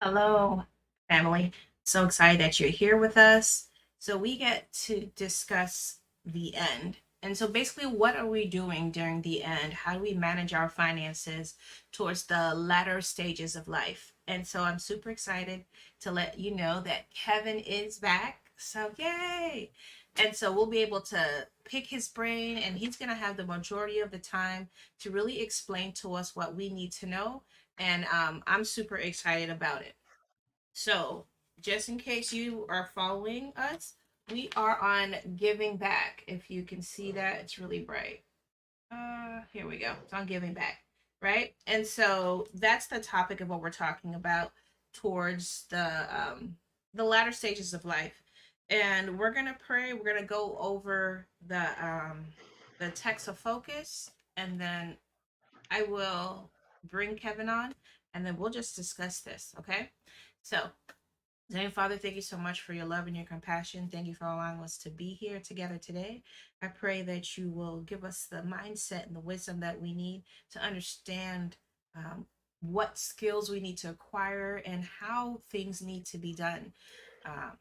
Hello, family. So excited that you're here with us. So, we get to discuss the end. And so, basically, what are we doing during the end? How do we manage our finances towards the latter stages of life? And so, I'm super excited to let you know that Kevin is back. So, yay! And so, we'll be able to pick his brain, and he's going to have the majority of the time to really explain to us what we need to know. And I'm super excited about it. So, just in case you are following us, we are on giving back. If you can see that, it's really bright. Here we go. It's on giving back, right? And so that's the topic of what we're talking about towards the latter stages of life. And we're gonna pray. We're gonna go over the text of focus, and then I will bring Kevin on, and then we'll just discuss this. Okay? So, Heavenly Father, thank you so much for your love and your compassion. Thank you for allowing us to be here together today. I pray that you will give us the mindset and the wisdom that we need to understand what skills we need to acquire and how things need to be done.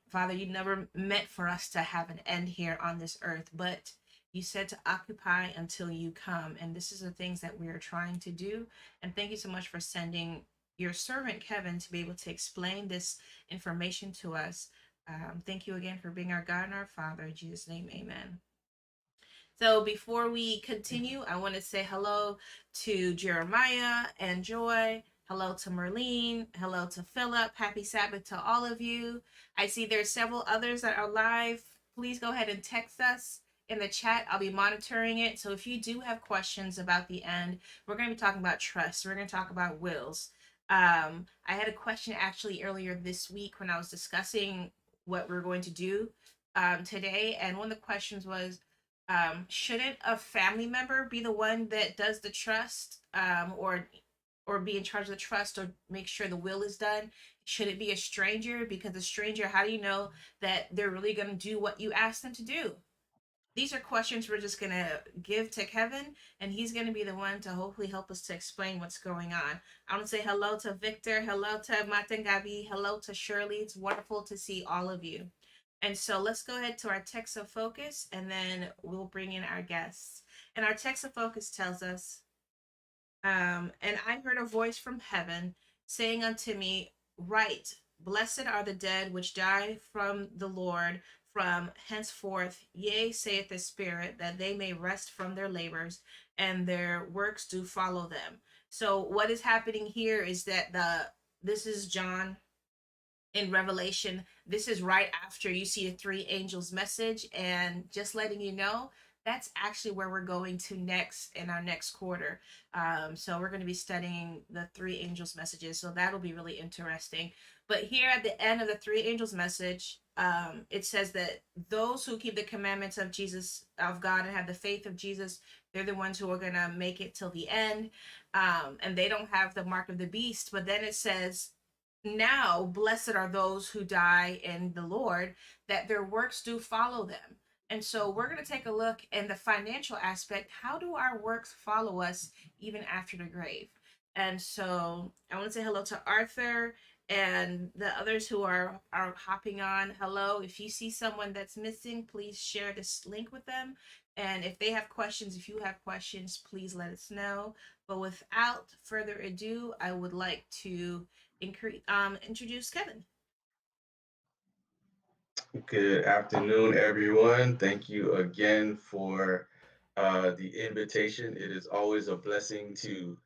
Father, you never meant for us to have an end here on this earth, but you said to occupy until you come. And this is the things that we are trying to do. And thank you so much for sending your servant Kevin to be able to explain this information to us. Thank you again for being our God and our Father. In Jesus' name, amen. So before we continue, I want to say hello to Jeremiah and Joy. Hello to Merlene. Hello to Philip. Happy Sabbath to all of you. I see there's several others that are live. Please go ahead and text us in the chat. I'll be monitoring it. So if you do have questions about the end, we're going to be talking about trust. We're going to talk about wills. I had a question actually earlier this week when I was discussing what we're going to do today. And one of the questions was, shouldn't a family member be the one that does the trust, or be in charge of the trust, or make sure the will is done? Should it be a stranger? Because a stranger, how do you know that they're really going to do what you ask them to do? These are questions we're just going to give to Kevin, and he's going to be the one to hopefully help us to explain what's going on. I want to say hello to Victor, hello to Matangabi, hello to Shirley. It's wonderful to see all of you. And so let's go ahead to our text of focus, and then we'll bring in our guests. And our text of focus tells us, and I heard a voice from heaven saying unto me, write, blessed are the dead which die from the Lord from henceforth, yea, saith the Spirit, that they may rest from their labors, and their works do follow them. So what is happening here is that this is John in Revelation. This is right after you see the three angels message, and just letting you know that's actually where we're going to next in our next quarter. So we're going to be studying the three angels messages, so that'll be really interesting. But here at the end of the three angels message, it says that those who keep the commandments of Jesus, of God, and have the faith of Jesus, they're the ones who are going to make it till the end. And they don't have the mark of the beast. But then it says, now blessed are those who die in the Lord, that their works do follow them. And so we're going to take a look in the financial aspect. How do our works follow us even after the grave? And so I want to say hello to Arthur and the others who are hopping on. Hello. If you see someone that's missing, please share this link with them. And if they have questions, if you have questions, please let us know. But without further ado, I would like to introduce Kevin. Good afternoon, everyone. Thank you again for the invitation. It is always a blessing to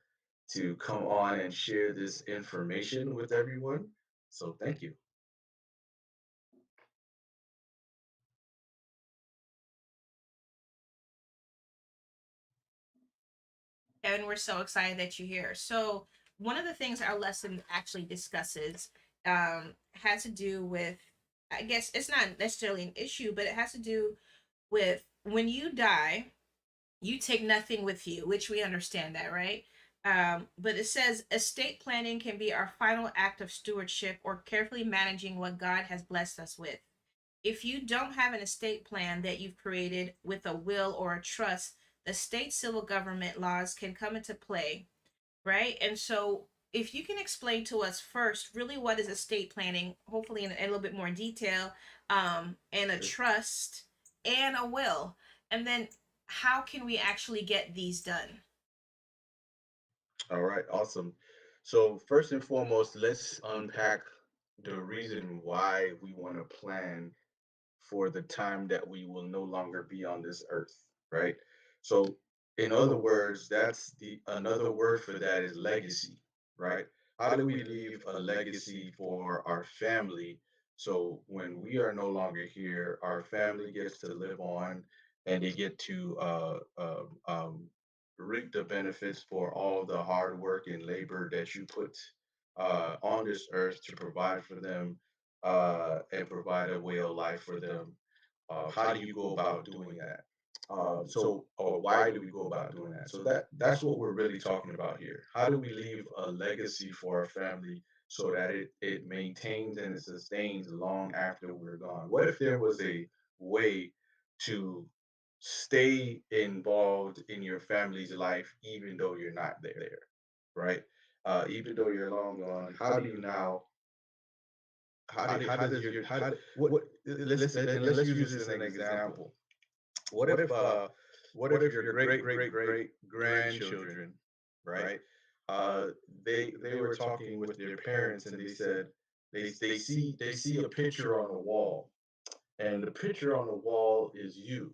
come on and share this information with everyone. So thank you. Kevin, we're so excited that you're here. So one of the things our lesson actually discusses has to do with, I guess it's not necessarily an issue, but it has to do with when you die, you take nothing with you, which we understand that, right? But it says estate planning can be our final act of stewardship or carefully managing what God has blessed us with. If you don't have an estate plan that you've created with a will or a trust, the state civil government laws can come into play, right? And so if you can explain to us first, really what is estate planning, hopefully in a little bit more detail, and a Sure. trust and a will, and then how can we actually get these done? All right, awesome. So first and foremost, let's unpack the reason why we want to plan for the time that we will no longer be on this earth, right? So, in other words, that's the another word for that is legacy, right? How do we leave a legacy for our family? So, when we are no longer here, our family gets to live on and they get to reap the benefits for all the hard work and labor that you put on this earth to provide for them and provide a way of life for them. How do you go about doing that? Or why do we go about doing that? So that's what we're really talking about here. How do we leave a legacy for our family so that it maintains and it sustains long after we're gone? What if there was a way to stay involved in your family's life even though you're not there, right? Even though you're long gone, how do you now how does your let's use this as an example. What if your great grandchildren, right? Uh, they were talking with their parents and they said they see a picture on the wall and the picture on the wall is you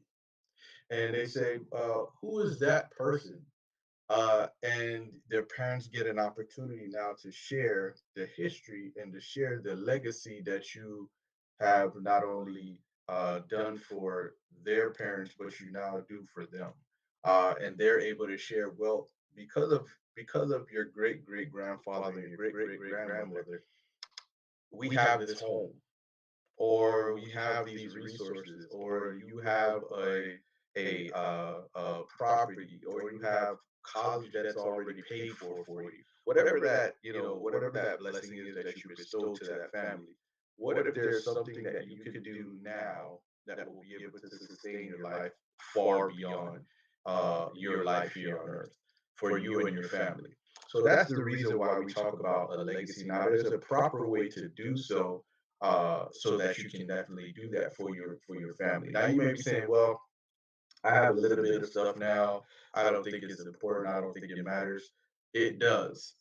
and they say who is that person? And their parents get an opportunity now to share the history and to share the legacy that you have not only done for their parents, but you now do for them. And they're able to share, well, because of your great grandfather and your great grandmother, we have this home or we have these resources, or you have a property, or you have college that's already paid for you. Whatever that whatever that blessing is that you bestow to that family. What if there's something that you can do now that will be able to sustain your life far beyond your life here on Earth for you and your family? So that's the reason why we talk about a legacy. Now, there's a proper way to do so so that you can definitely do that for your family. Now you may be saying, well, I have a little bit of stuff now. I don't think it's important. I don't think it matters. It does.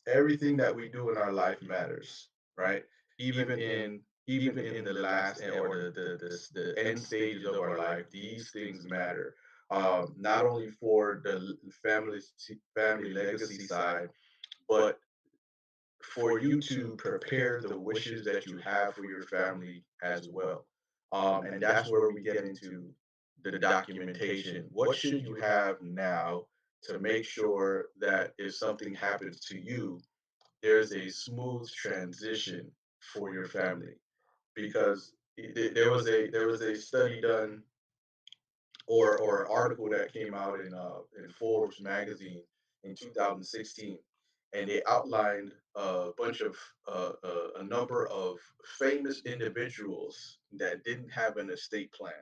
Everything that we do in our life matters, right? Even in the last or the end stages of our life, these things matter. Not only for the family legacy side, but for you to prepare the wishes that you have for your family as well. And that's where we get into the documentation. What should you have now to make sure that if something happens to you, there's a smooth transition for your family? Because there was a study done or an article that came out in Forbes magazine in 2016, and they outlined a bunch of a number of famous individuals that didn't have an estate plan.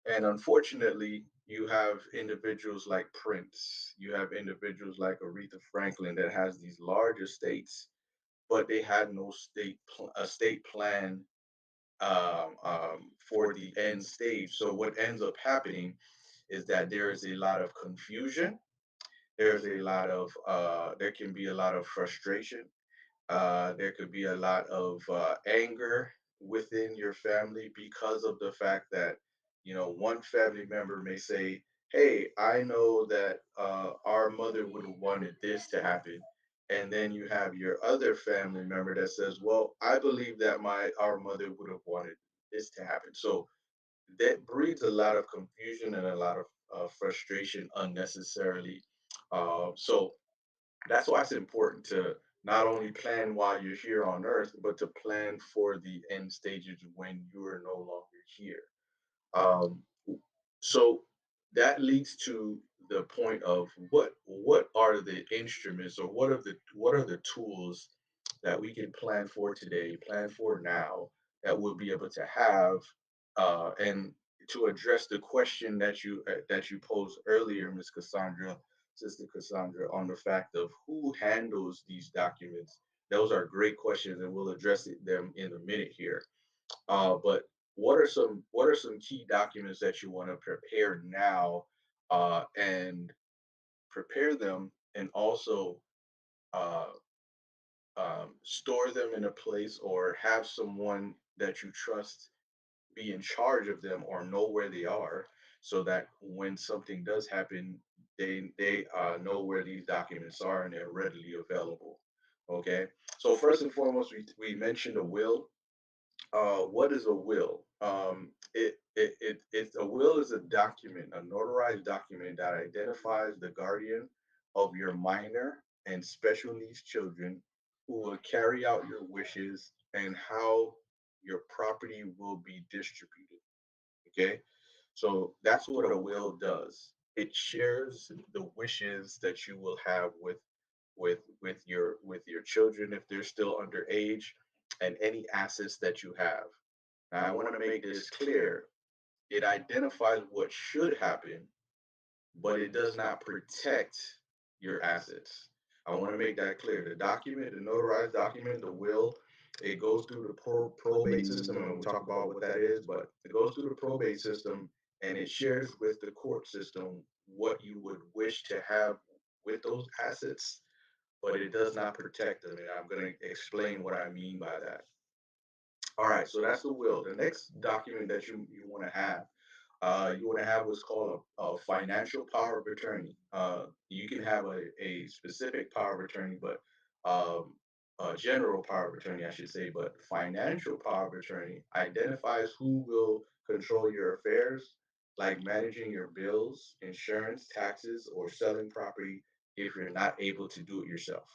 And unfortunately, you have individuals like Prince, you have individuals like Aretha Franklin that has these large estates, but they had no estate plan for the end stage. So what ends up happening is that there is a lot of confusion. There can be a lot of frustration. There could be a lot of anger within your family because of the fact that, one family member may say, "Hey, I know that our mother would have wanted this to happen." And then you have your other family member that says, "Well, I believe that my our mother would have wanted this to happen." So that breeds a lot of confusion and a lot of frustration unnecessarily. So that's why it's important to not only plan while you're here on earth, but to plan for the end stages when you are no longer here. Um, so that leads to the point of what are the instruments or what are the tools that we can plan for today, plan for now, that we'll be able to have, and to address the question that you posed earlier, Miss Cassandra. Sister Cassandra, on the fact of who handles these documents. Those are great questions, and we'll address them in a minute here. But what are some key documents that you want to prepare now, and prepare them, and also uh, store them in a place or have someone that you trust be in charge of them or know where they are, so that when something does happen, they know where these documents are and they're readily available. Okay, so first and foremost, we mentioned a will. What is a will? It's a will is a document, a notarized document that identifies the guardian of your minor and special needs children who will carry out your wishes and how your property will be distributed. Okay, so that's what a will does. It shares the wishes that you will have with your children if they're still underage, and any assets that you have. Now, I want to make this clear. It identifies what should happen, but it does not protect your assets. I want to make that clear. The document, the notarized document, the will, it goes through the probate system, and we'll talk about what that is, but it goes through the probate system and it shares with the court system what you would wish to have with those assets, but it does not protect them. And I'm going to explain what I mean by that. All right, so that's the will. The next document that you want to have, you want to have what's called a financial power of attorney. You can have a specific power of attorney, but a general power of attorney, I should say. But financial power of attorney identifies who will control your affairs, like managing your bills, insurance, taxes, or selling property if you're not able to do it yourself.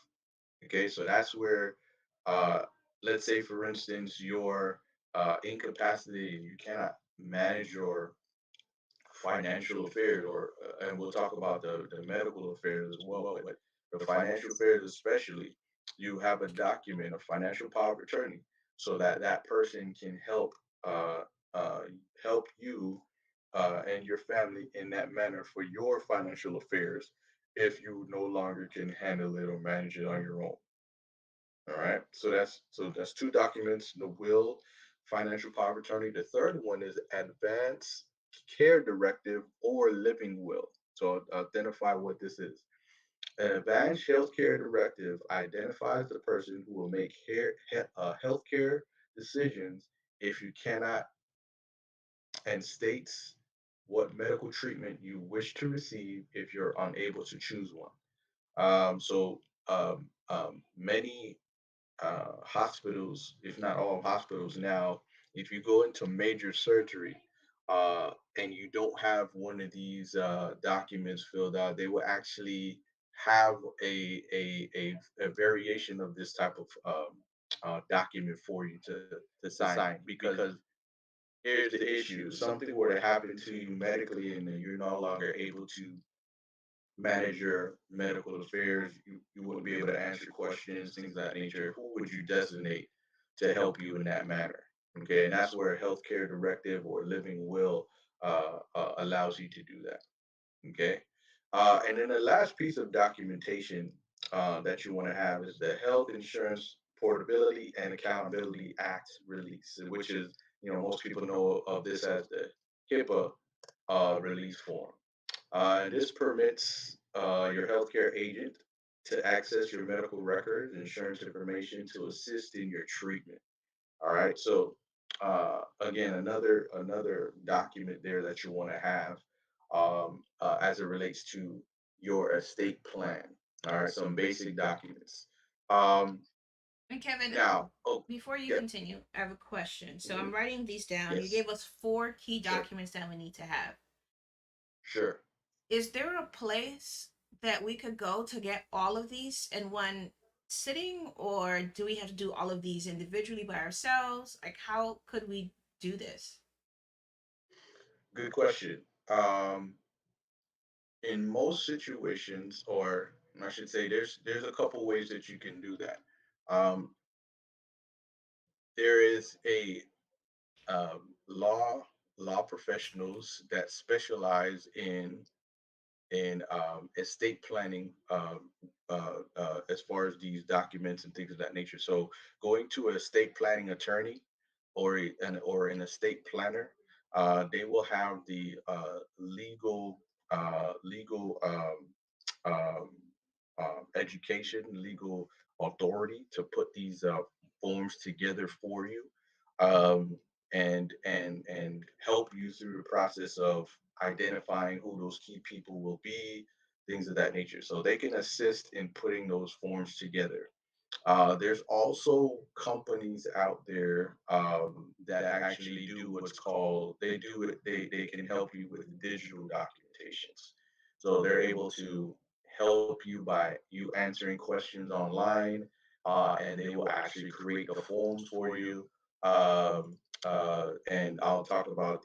Okay, so that's where, uh, let's say, for instance, you're incapacitated and you cannot manage your financial affairs, or and we'll talk about the medical affairs as well, but the financial affairs especially, you have a document, a financial power of attorney, so that that person can uh, uh, help you and your family in that manner for your financial affairs if you no longer can handle it or manage it on your own. All right. So that's two documents: the will, financial power of attorney. The third one is advance care directive or living will. So identify what this is. An advanced healthcare directive identifies the person who will make healthcare decisions if you cannot, and states what medical treatment you wish to receive if you're unable to choose one. Many hospitals, if not all hospitals now, if you go into major surgery and you don't have one of these documents filled out, they will actually have a variation of this type of document for you to sign. Because here's the issue: if something were to happen to you medically and then you're no longer able to manage your medical affairs, you wouldn't be able to answer questions, things of that nature. Who would you designate to help you in that manner? Okay, and that's where a healthcare directive or living will allows you to do that. Okay, and then the last piece of documentation that you want to have is the Health Insurance Portability and Accountability Act release, which is, most people know of this as the HIPAA release form. And this permits your healthcare agent to access your medical records, insurance information to assist in your treatment. All right. So again, another document there that you want to have as it relates to your estate plan. All right. Some basic documents. Um, And Kevin, now, oh, before you yeah. continue, I have a question. So Hmm. I'm writing these down. You Yes. gave us four key Sure. documents that we need to have. Sure. Is there a place that we could go to get all of these in one sitting, or do we have to do all of these individually by ourselves? Like, how could we do this? Good question. In most situations, or I should say, there's a couple ways that you can do that. Um, there is a law professionals that specialize in estate planning, as far as these documents and things of that nature. So going to an estate planning attorney or an estate planner, they will have the legal um, education, legal authority to put these forms together for you, um, and help you through the process of identifying who those key people will be, things of that nature. So they can assist in putting those forms together. There's also companies out there that actually do what's called they can help you with digital documentations. So they're able to help you by you answering questions online, and they will actually create the forms for you. And I'll talk about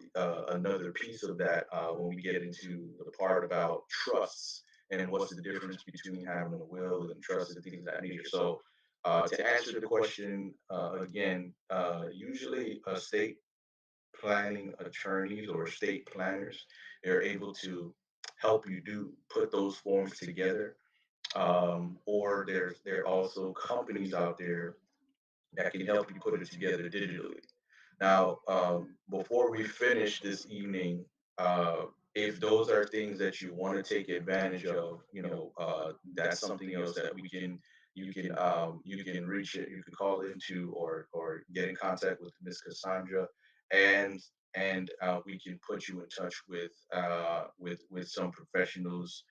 another piece of that when we get into the part about trusts and what's the difference between having a will and trust and things of that nature. So to answer the question again, usually estate planning attorneys or estate planners, they're able to help you do put those forms together. Or there are also companies out there that can help you put it together digitally. Now, before we finish this evening, if those are things that you want to take advantage of, that's something else that you can reach it, you can call into or get in contact with Miss Cassandra, and we can put you in touch with with some professionals,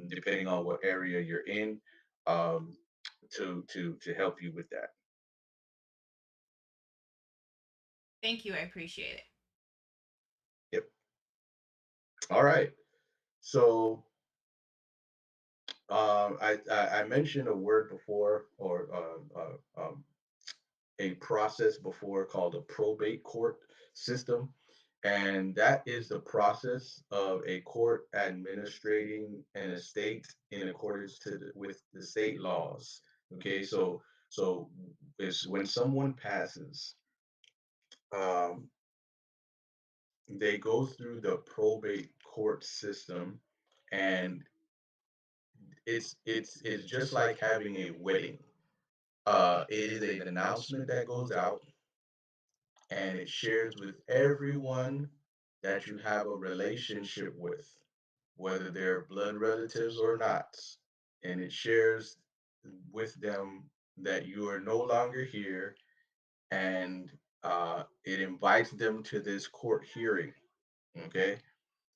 depending on what area you're in, um, to help you with that. Thank you. I appreciate it. Yep. All right. So I mentioned a word before, or a process before called a probate court system, and that is the process of a court administrating an estate in accordance with the state laws. Okay, so it's when someone passes, um, they go through the probate court system, and it's just like having a wedding. It is an announcement that goes out, and it shares with everyone that you have a relationship with, whether they're blood relatives or not. And it shares with them that you are no longer here, and it invites them to this court hearing. Okay.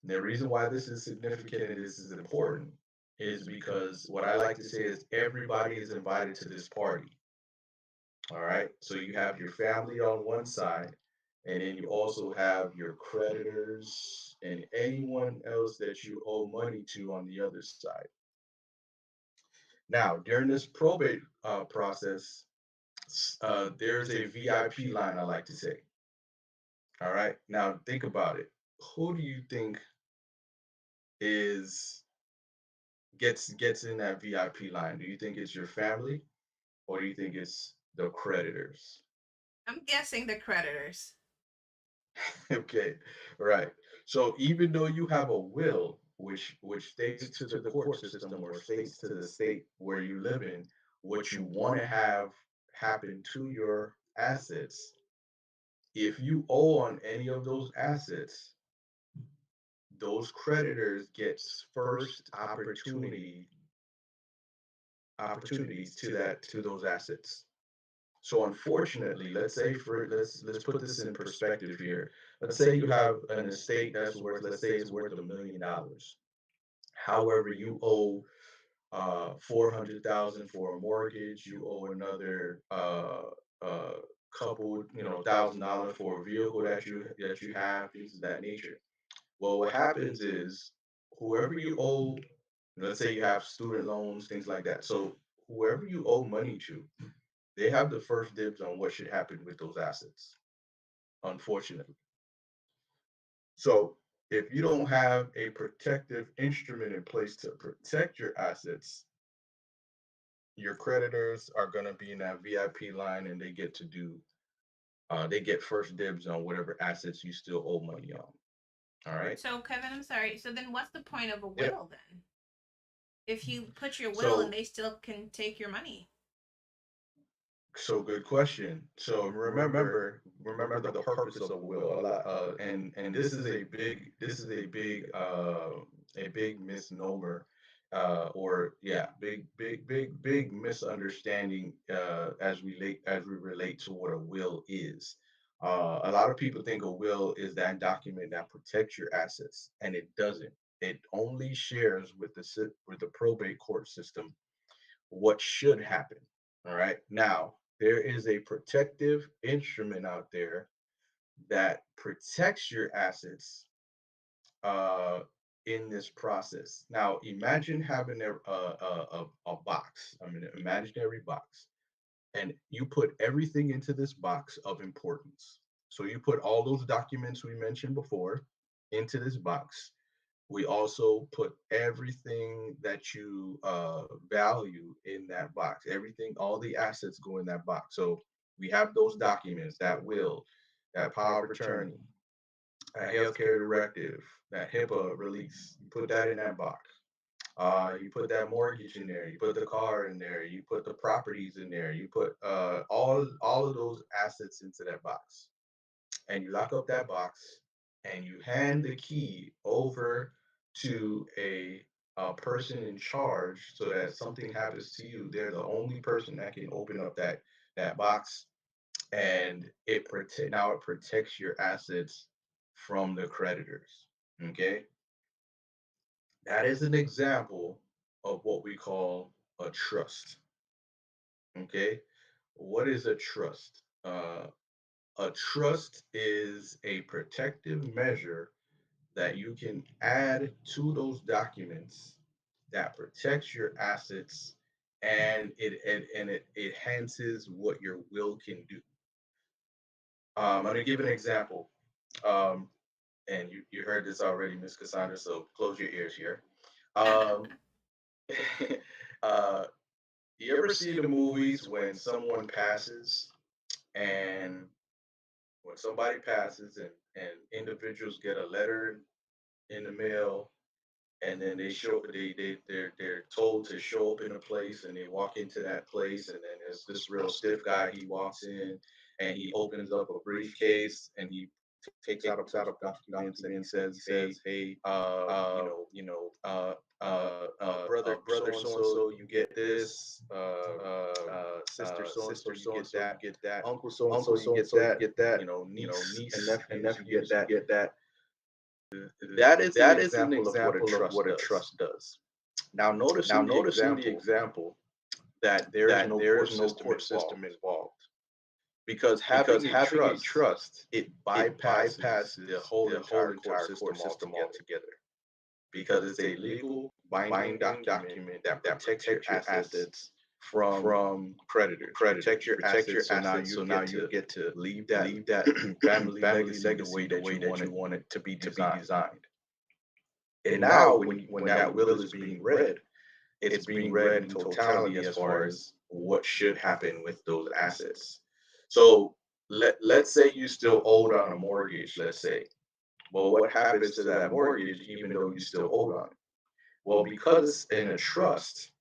The reason why this is significant and this is important is because what I like to say is everybody is invited to this party. All right. So you have your family on one side, and then you also have your creditors and anyone else that you owe money to on the other side. Now, during this probate process, there's a VIP line, I like to say. All right. Now, think about it. Who do you think is gets in that VIP line? Do you think it's your family, or do you think it's the creditors? I'm guessing the creditors. Okay, right. So even though you have a will, which states to the court system or states to the state where you live in what you want to have happen to your assets, if you owe on any of those assets, those creditors gets first opportunities to those assets. So unfortunately, let's put this in perspective here. Let's say you have an estate that's worth, let's say it's worth $1 million. However, you owe 400,000 for a mortgage. You owe another couple, $1,000 for a vehicle that you have, things of that nature. Well, what happens is whoever you owe, let's say you have student loans, things like that. So whoever you owe money to, they have the first dibs on what should happen with those assets, unfortunately. So if you don't have a protective instrument in place to protect your assets, your creditors are going to be in that VIP line, and they get first dibs on whatever assets you still owe money on. All right. So, Kevin, I'm sorry. So then what's the point of a Yep. will then? If you put your will and So they still can take your money. So good question. So remember the purpose of a will. A lot, and this is a big misnomer, or yeah, big misunderstanding as we relate to what a will is. A lot of people think a will is that document that protects your assets, and it doesn't. It only shares with with the probate court system what should happen. All right. Now, there is a protective instrument out there that protects your assets uh, in this process. Now, imagine having a box, I mean, an imaginary box, and you put everything into this box of importance. So you put all those documents we mentioned before into this box. We also put everything that you value in that box. Everything, all the assets go in that box. So we have those documents, that will, that power of attorney, a healthcare directive, that HIPAA release. You put that in that box. You put that mortgage in there. You put the car in there. You put the properties in there. You put all of those assets into that box, and you lock up that box, and you hand the key over to a person in charge, so that something happens to you, they're the only person that can open up that box, and it protects your assets from the creditors. Okay, that is an example of what we call a trust. Okay, what is a trust? A trust is a protective measure that you can add to those documents that protects your assets, and it enhances what your will can do. I'm going to give an example. Um, and you heard this already, Miss Cassandra, so close your ears here. Um, uh, you ever see the movies when someone passes, and when somebody passes, and individuals get a letter in the mail, and then they're told to show up in a place, and they walk into that place, and then there's this real stiff guy. He walks in, and he opens up a briefcase, and he takes out a bunch of documents, and he says, hey, brother so and so, you get this, sister so and so, you get that, uncle so and so, you get that, niece and nephews, you get that. That is an example of what a trust does. Now, notice in the example that there is no court system involved, because because having a having a trust, trust, it it bypasses the bypasses whole the whole entire court entire system court system altogether, altogether because because it's it's a a legal legal binding binding document document that that protects your protects your assets assets from from creditors, protect creditors, your protect assets, your so now assets. you So now get you to get to leave that leave that family family legacy legacy the way that you want it to be to be designed. designed. And And now now, when when that that will will is is being being read, read, it's it's being being read read in in totality totality as as far far as as what should should happen happen with with those those assets. assets. So So let's say you still owed on a mortgage, let's say. Well, what happens to that mortgage even though you still owed on it? Well, because it's in a trust,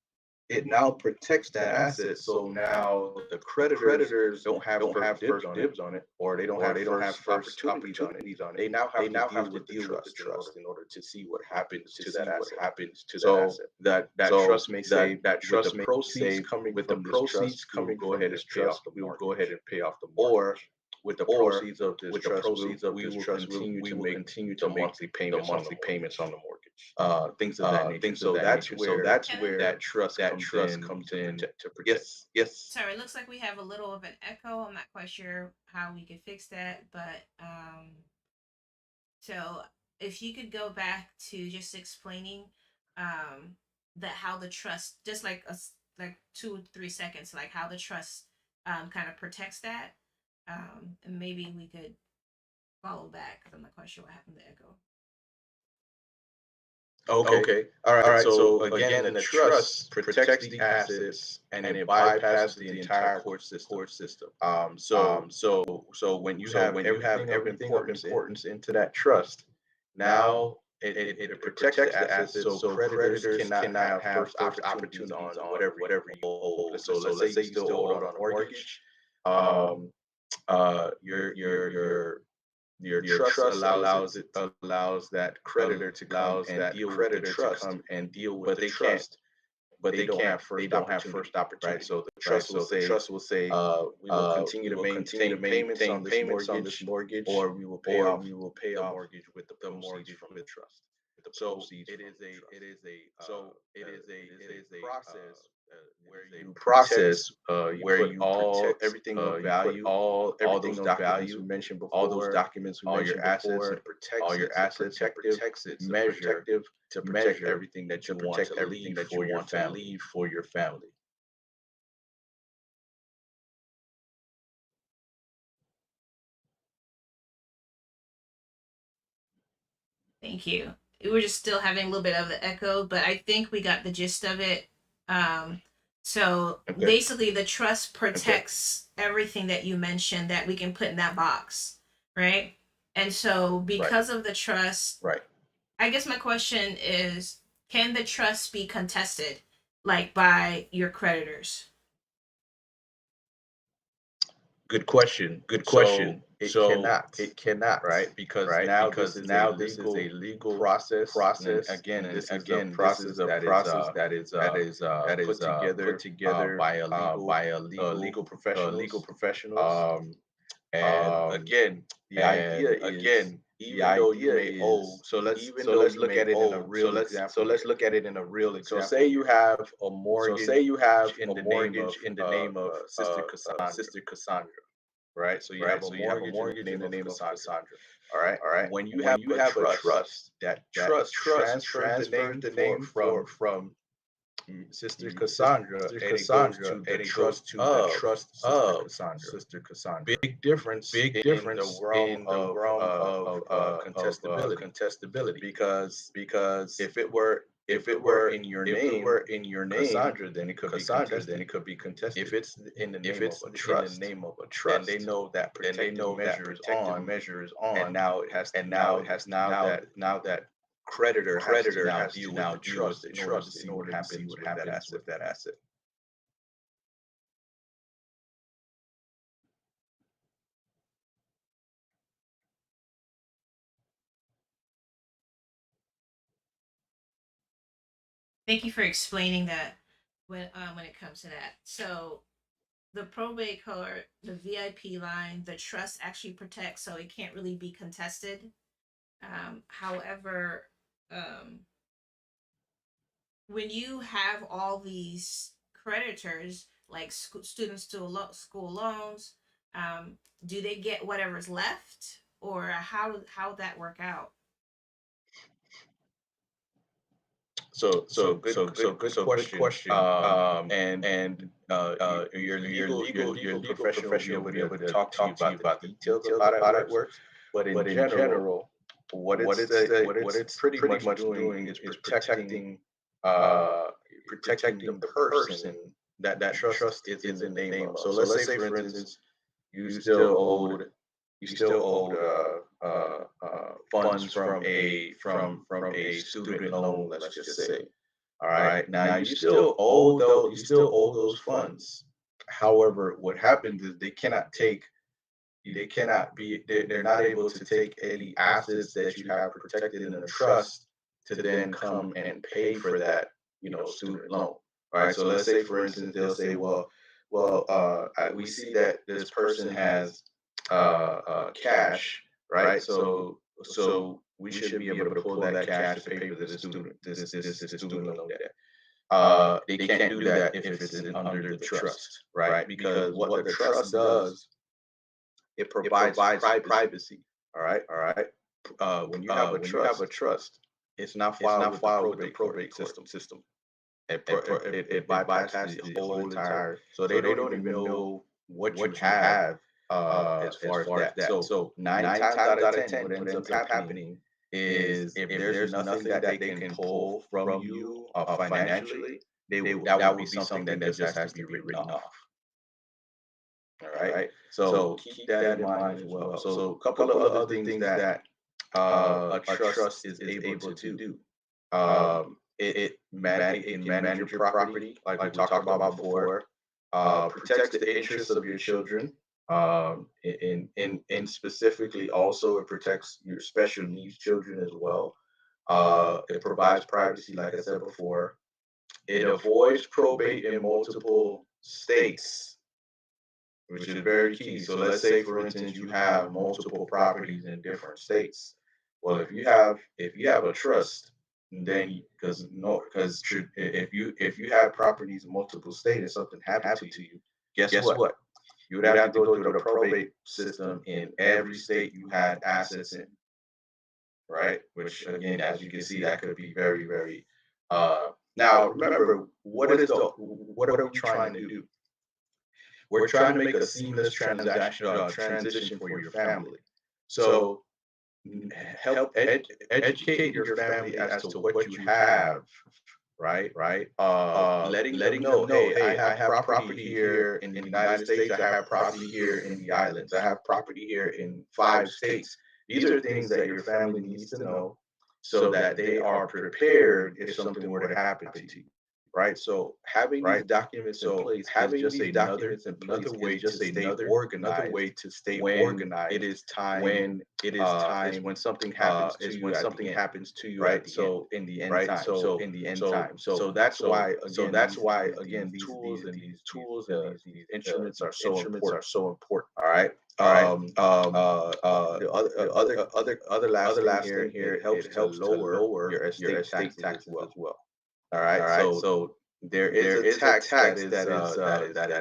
it now protects that asset. So now the creditors don't have first dibs on it, or they don't or have they don't have first first opportunities on it. opportunities on it. They now They have to now deal have to with the deal with the trust trust in order to see what happens to to that see what asset. happens to that So asset. that So trust may say that with the trust may proceeds say, coming with the from this proceeds trust, we will coming go from ahead this and pay off trust, the we will go ahead mortgage. and pay off the Or mortgage. with the Or proceeds of this with the trust, proceeds of we this will trust, continue we to will make continue to the make monthly the payments on the monthly payments on mortgage. the mortgage. Things of that nature. Things of So that that's nature. So where that's Kevin, where that trust that comes trust in comes in to protect. Yes, yes. sorry, it looks like we have a little of an echo. I'm not quite sure how we could fix that, but so if you could go back to just explaining that how the trust, just like like 2 3 seconds, like how the trust kind of protects that, and maybe we could follow back because I'm not quite sure what happened to echo. Okay. Okay. All All right. right. So So again, again, the the trust trust protects protects the the assets, assets and and it it bypasses bypasses the the entire entire court system. court system. So So so when you so have when you have everything of everything of importance importance into that trust, Now it protects the assets, so creditors cannot have first opportunities on whatever you owe. So let's say you still owe it on a mortgage. Um, your trust allows that creditor to come and deal with the trust, but they don't have first opportunity, right? So the trust will say, we will continue to maintain payments on this mortgage, or we will pay the off mortgage with the the proceeds mortgage from from the the trust. trust. With the So proceeds it from is the a it trust. is a So it is a process it where is a you protect process where you protect everything of all everything those of documents value, we mentioned all those before, documents we all your mentioned assets, before, and protects all your it's a assets, and protective protects its measure protective to protect measure everything that to you want protect to everything leave that you for your want to family. leave for your family. Thank you. We were just still having a little bit of the echo, but I think we got the gist of it. Um, so Okay. basically, the trust protects everything that you mentioned that we can put in that box, right? And so, Right. because of the trust, Right. I guess my question is, can the trust be contested, like by your creditors? Good question. Good So question. So it cannot, right, because right? now Because now this is a legal process, and this is a process that is put put together together by legal professionals. professionals. Um, And um, again, the idea and is, again, the idea is, even though you may owe, so let's look at it in a real so say example you here. have a So say mortgage you have in a the name of mortgage in the name of Sister Cassandra, Sister Cassandra, right? So you have right? a So you have a mortgage in the mortgage in name the of name of Cassandra. Cassandra. All right. All right. When you When have you a have a trust, trust, that that trust transfers the name from from Sister Cassandra, Sister and it goes Cassandra, to the and it goes trust to the trust of Sister Cassandra. Sister Cassandra. Big difference Big in the difference realm in the realm of contestability, contestability, because because if it were if it were in your if it name, were in your name, Cassandra, then it could be Cassandra, then contested. it could be If contested. it's in the If name of it's a in the trust, name of a then they trust, know that then they protective know that measure is protective on, measure is and on, now it has to and now it has now that creditor creditor has has to to now now deal deal with with the the trust trust in in order order to to see see what what happens happens with with that that asset. asset. Thank you for explaining that when it comes to that. So the probate court, the VIP line, the trust actually protects, so it can't really be contested. However, um, when you have all these creditors, like students to school loans, do they get whatever's left, or how that work out? So good question. And your legal professional will be able to talk to you about the details of how that works. But in general, what it's pretty much doing is uh, protecting the person that that trust is in the name of. So let's say, for instance, you still owed you still owed funds from a student loan, let's just say. All right. Now you still owe those funds. However, what happens is they cannot be they're not able to take any assets that you have protected in a trust to then come and pay for that, student loan. All right. So let's say, for instance, they'll say, we see that this person has cash, right? So we should be able to pull that cash to pay for this student loan debt. They can't do that if it's under the trust, right? Because what the trust does, it provides privacy. All right. When you have a trust, it's not filed with the probate system. It bypasses the whole entire, so they don't even know what you have as far as that. So nine times out of ten, what ends up happening is if there's nothing that they can pull from you financially, that would be something that just has to be written off. All right. So keep that in mind as well. So a couple of other things that a trust is able to do. It can manage your property, like we talked about before. Protects the interests of your children. And specifically, also it protects your special needs children as well. It provides privacy, like I said before. It avoids probate in multiple states, which is very key. So let's say, for instance, you have multiple properties in different states. Well, if you have a trust, then because no, because if you have properties in multiple states and something happened to you, guess what? You would have to go through the probate system in every state you had assets in, right? Which again, as you can see, that could be very, very. Now, remember, what are we trying to do? We're trying to make a seamless transition for your family. So help educate your family as to what you have, right? Letting them know, hey, I have property here in the United States. I have property here in the islands. I have property here in 5 states. These are things that your family needs to know so that they are prepared if something were to happen to you. Right. So having these documents in place is just another way to stay organized. It is time when it is time is when something happens to you right? So in the end time. So that's why again these tools and these instruments are so important. All right. The other last thing here, it helps to lower your estate taxes as well. All right. So there is a tax that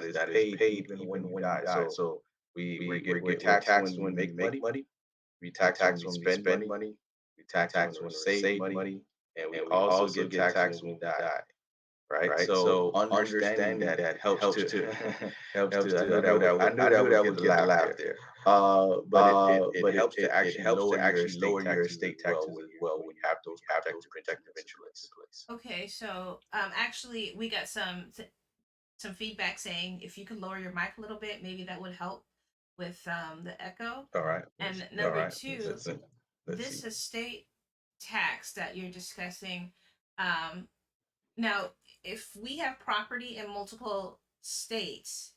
is paid even when you die. So we're taxed when we make money. We tax when we spend money. We tax when we save money, and we also get taxed when we die. Right. So understanding that helps to helps to. I knew that would get the laugh there. But it helps to actually lower your estate taxes as well when you have those protective instruments in place. Okay, so actually, we got some feedback saying if you could lower your mic a little bit, maybe that would help with the echo. All right. And All number right. two, Let's this see. estate tax that you're discussing. Um, Now, if we have property in multiple states,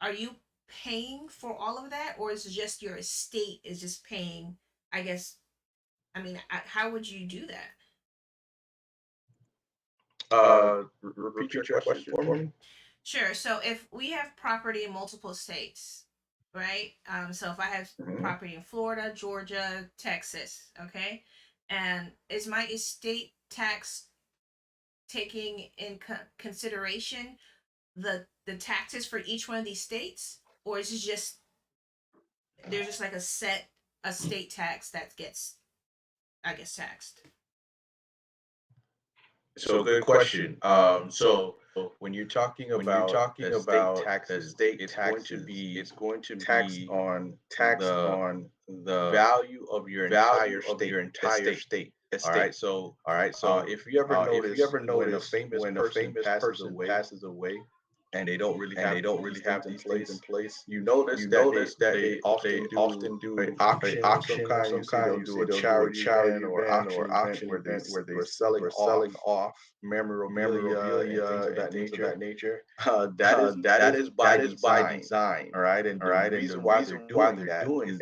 are you paying for all of that, or is it just your estate is just paying? I guess. I mean, how would you do that? Repeat your question for me. Sure. So if we have property in multiple states, right? So if I have Mhm. property in Florida, Georgia, Texas, okay, and is my estate tax taking in consideration the taxes for each one of these states, or is it just there's just like a set estate tax that gets, I guess, taxed? So good question. So when you're talking about estate taxes, it's going to be taxed on the value of your entire state. All right. So if you ever notice when a famous person passes away, and they don't really have these things in place, you notice that they often do an an auction auction of some kind. You'll You see see, they'll they'll do do a a charity charity event event or auction event where were selling selling off memorabilia and things of that nature. That is by design. All right. And the reason why they're doing that is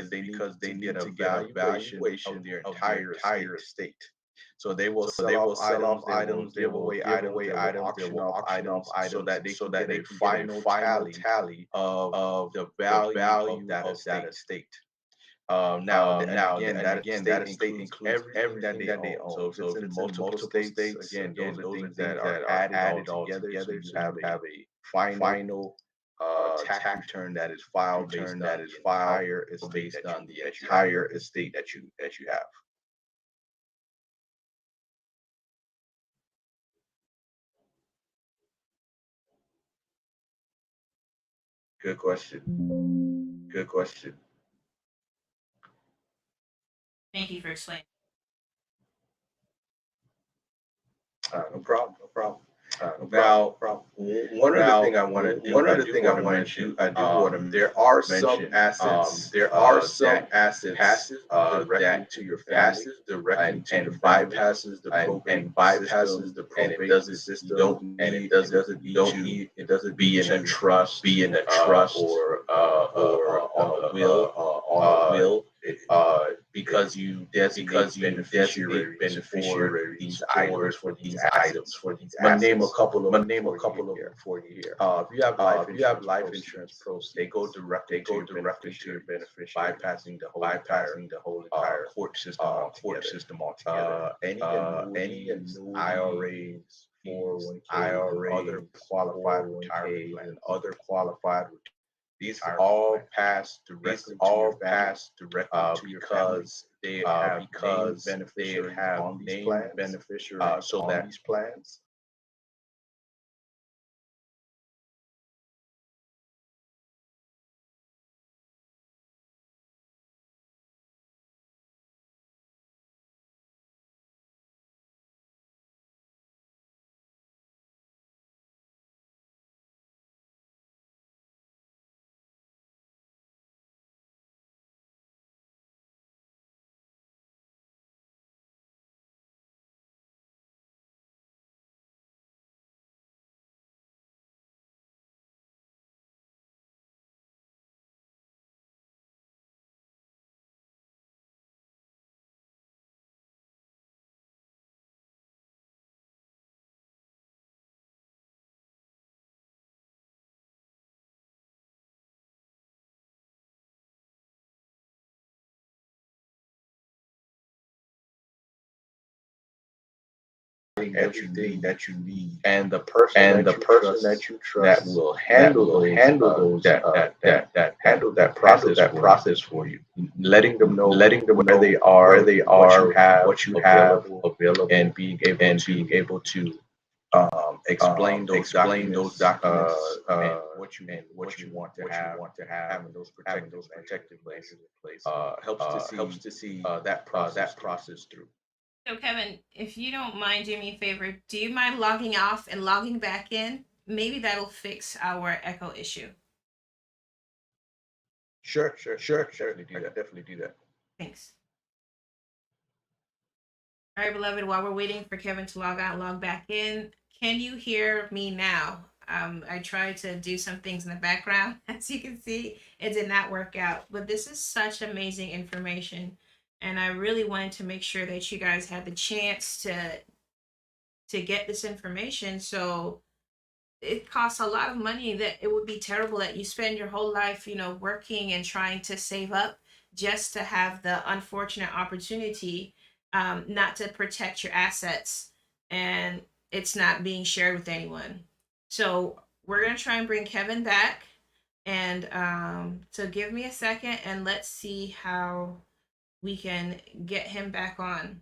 because they need to get a valuation of their entire estate. So they will sell off items, they will give away items, they will auction off items so that they can get a final tally of the value of that estate. Now, that estate includes everything that they own. So if it's in multiple states, again, those are things that are added all together. So you have a final tax return that is filed based on the entire estate that you have. Good question. Good question. Thank you for explaining. No problem. No problem. Now, one other thing I want to do, one other thing I want to do, I do want to there are some mention, assets there are some that assets passes directly that to your family passes directly to your and family bypasses the and probate bypasses system, the and it probate doesn't, you system, don't and it need, it doesn't need to it doesn't be need in a to trust, be in a trust or on a will, on a will, it, uh, because you designate because you designate beneficiaries for beneficiaries these items, for for these these assets. items, for these I'm gonna name a assets. couple I'm of gonna them name a for you couple of them here. for you here. If you have If you have life insurance they go proceeds, directly they to go your directly to your beneficiaries, beneficiaries, bypassing bypassing the whole entire court system court altogether. system altogether. Any Any annuities, annuities, IRAs, other IRAs, qualified retirement 401ks, plans. and other qualified These retirement all plans. pass These directly to your all family pass directly to your family because they have named because they beneficiaries have on these named plans, beneficiaries so on that these plans. everything that you need, And and the person that that you you that trust will that handle will those handle those handle that handle process that for you, process for you, letting them know letting them know where they where are, what you have available, and being able and to being able to explain those documents and what you want to having those having protective those measures protective in place, measures in place, helps helps to to see see that that process process through. So, Kevin, if you don't mind doing me a favor, do you mind logging off and logging back in? Maybe that'll fix our echo issue. Sure. I can definitely do that. Thanks. All right, beloved, while we're waiting for Kevin to log out, log back in, can you hear me now? I tried to do some things in the background. As you can see, it did not work out. But this is such amazing information. And I really wanted to make sure that you guys had the chance to get this information. So it costs a lot of money that it would be terrible that you spend your whole life, working and trying to save up just to have the unfortunate opportunity not to protect your assets and it's not being shared with anyone. So we're going to try and bring Kevin back. And so give me a second and let's see how we can get him back on.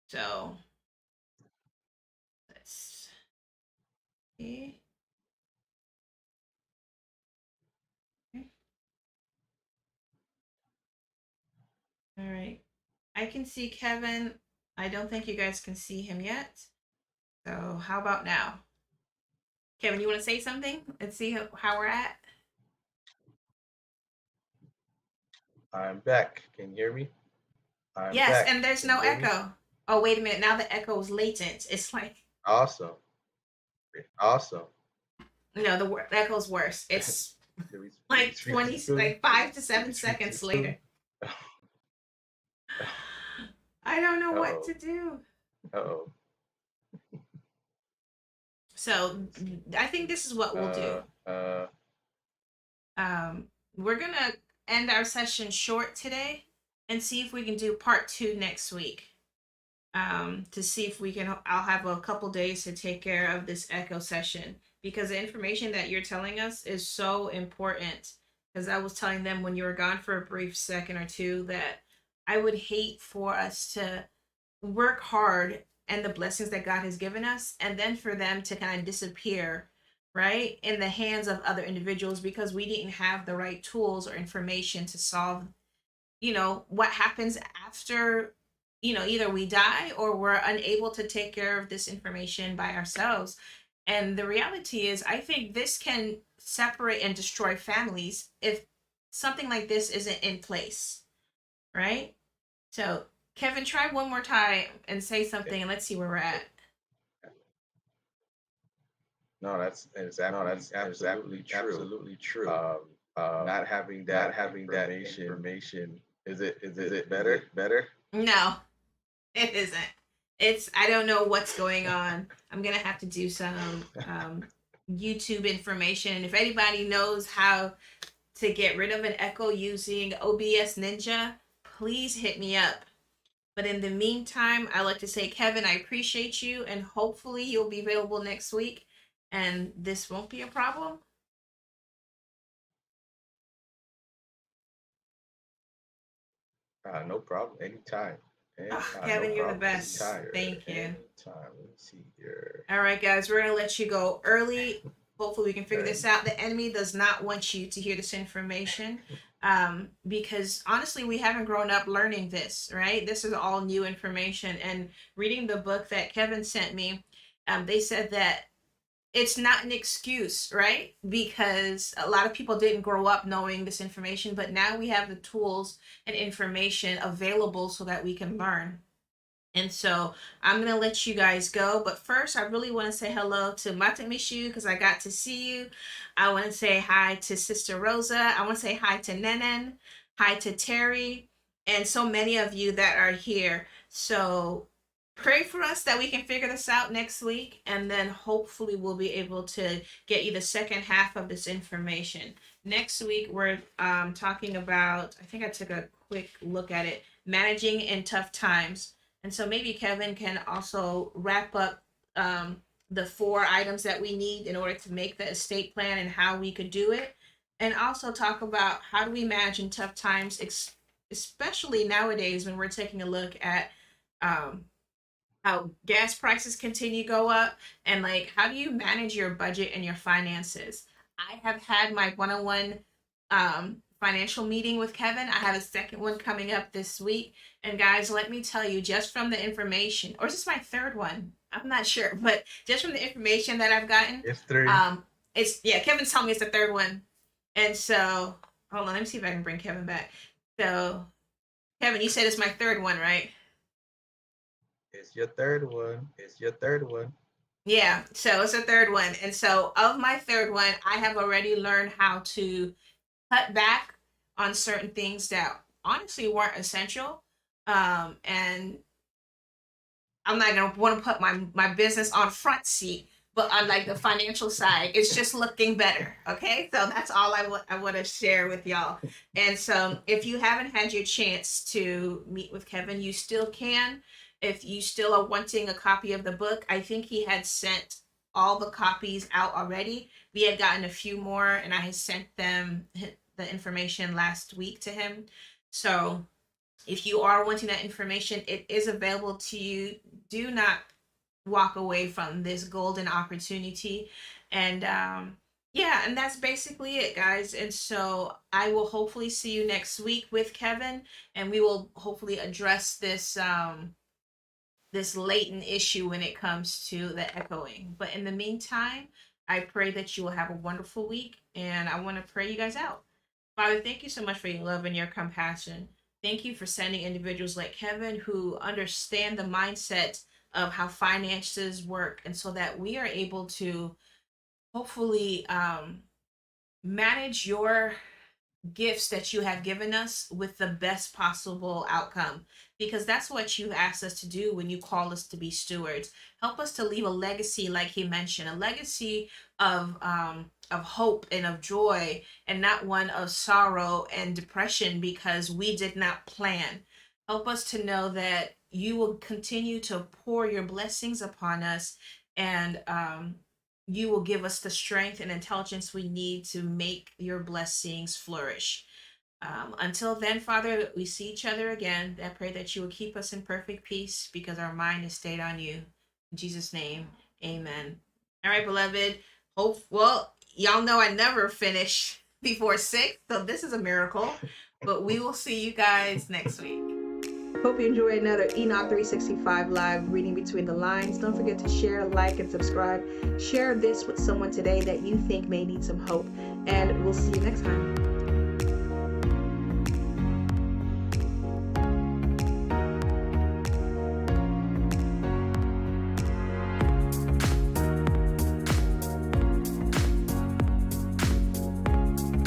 So let's see. All right. I can see Kevin. I don't think you guys can see him yet. So how about now? Kevin, you want to say something? Let's see how we're at. I'm back. Can you hear me? Yes, and there's Can you no hear me? echo. Oh, wait a minute. Now the echo is latent. It's like, Awesome. Awesome. no, the echo's worse. It's Did we, did we like speak 20, too soon? like 5 to 7 Did we speak too seconds soon? later. I don't know what Uh-oh. to do. Uh-oh. So I think this is what we'll do. Uh, We're gonna end our session short today and see if we can do part two next week. To see if we can. I'll have a couple days to take care of this echo session because the information that you're telling us is so important. Because I was telling them when you were gone for a brief second or two that I would hate for us to work hard and the blessings that God has given us, and then for them to kind of disappear, right, in the hands of other individuals because we didn't have the right tools or information to solve, what happens after, either we die or we're unable to take care of this information by ourselves. And the reality is, I think this can separate and destroy families if something like this isn't in place, right? So, Kevin, try one more time and say something, and let's see where we're at. No, that's absolutely true. Absolutely true. Not having Not that having that information, is is it it better? better? No, it isn't. It's I don't know what's going on. I'm gonna have to do some YouTube information. If anybody knows how to get rid of an echo using OBS Ninja, please hit me up. But in the meantime, I like to say, Kevin, I appreciate you, and hopefully you'll be available next week, and this won't be a problem. No problem. Anytime. Oh, No Kevin, you're the problem. best. Anytime. Thank you. Anytime. Let me see here. All right, guys, we're gonna let you go early. Hopefully, we can figure Okay. this out. The enemy does not want you to hear this information, because honestly, we haven't grown up learning this, right? This is all new information. And reading the book that Kevin sent me, they said that it's not an excuse, right? Because a lot of people didn't grow up knowing this information, but now we have the tools and information available so that we can learn. And so I'm gonna let you guys go. But first, I really want to say hello to Matamishu because I got to see you. I want to say hi to Sister Rosa. I want to say hi to Nenen, hi to Terry, and so many of you that are here. So pray for us that we can figure this out next week, and then hopefully we'll be able to get you the second half of this information. Next week, we're talking about, I think I took a quick look at it, managing in tough times. And so maybe Kevin can also wrap up the 4 items that we need in order to make the estate plan and how we could do it. And also talk about how do we manage in tough times, especially nowadays when we're taking a look at um, how gas prices continue to go up, and like how do you manage your budget and your finances. I have had my one-on-one financial meeting with Kevin. I have a second one coming up this week, and guys, let me tell you, just from the information, or is this my third one, I'm not sure, but just from the information that I've gotten, It's 3. it's, yeah, Kevin's telling me it's the third one. And so hold on, let me see if I can bring Kevin back. So Kevin, you said it's my third one, right? It's your third one. It's your third one. Yeah, so it's a third one. And so, of my third one, I have already learned how to cut back on certain things that honestly weren't essential. And I'm not gonna want to put my business on front seat, but on like the financial side, it's just looking better. Okay, so that's all I want to share with y'all. And so, if you haven't had your chance to meet with Kevin, you still can. If you still are wanting a copy of the book, I think he had sent all the copies out already. We had gotten a few more, and I had sent them the information last week to him. So if you are wanting that information, it is available to you. Do not walk away from this golden opportunity. And yeah, and that's basically it, guys. And so I will hopefully see you next week with Kevin, and we will hopefully address this latent issue when it comes to the echoing. But in the meantime, I pray that you will have a wonderful week, and I want to pray you guys out. Father, thank you so much for your love and your compassion. Thank you for sending individuals like Kevin who understand the mindset of how finances work, and so that we are able to hopefully manage your gifts that you have given us with the best possible outcome, because that's what you asked us to do when you call us to be stewards. Help us to leave a legacy, like he mentioned, a legacy of hope and of joy, and not one of sorrow and depression because we did not plan. Help us to know that you will continue to pour your blessings upon us, and you will give us the strength and intelligence we need to make your blessings flourish. Until then, Father, we see each other again. I pray that you will keep us in perfect peace because our mind is stayed on you. In Jesus' name, amen. All right, beloved. Well, y'all know I never finish before 6, so this is a miracle. But we will see you guys next week. Hope you enjoy another Enoch 365 Live reading between the lines. Don't forget to share, like, and subscribe. Share this with someone today that you think may need some hope. And we'll see you next time.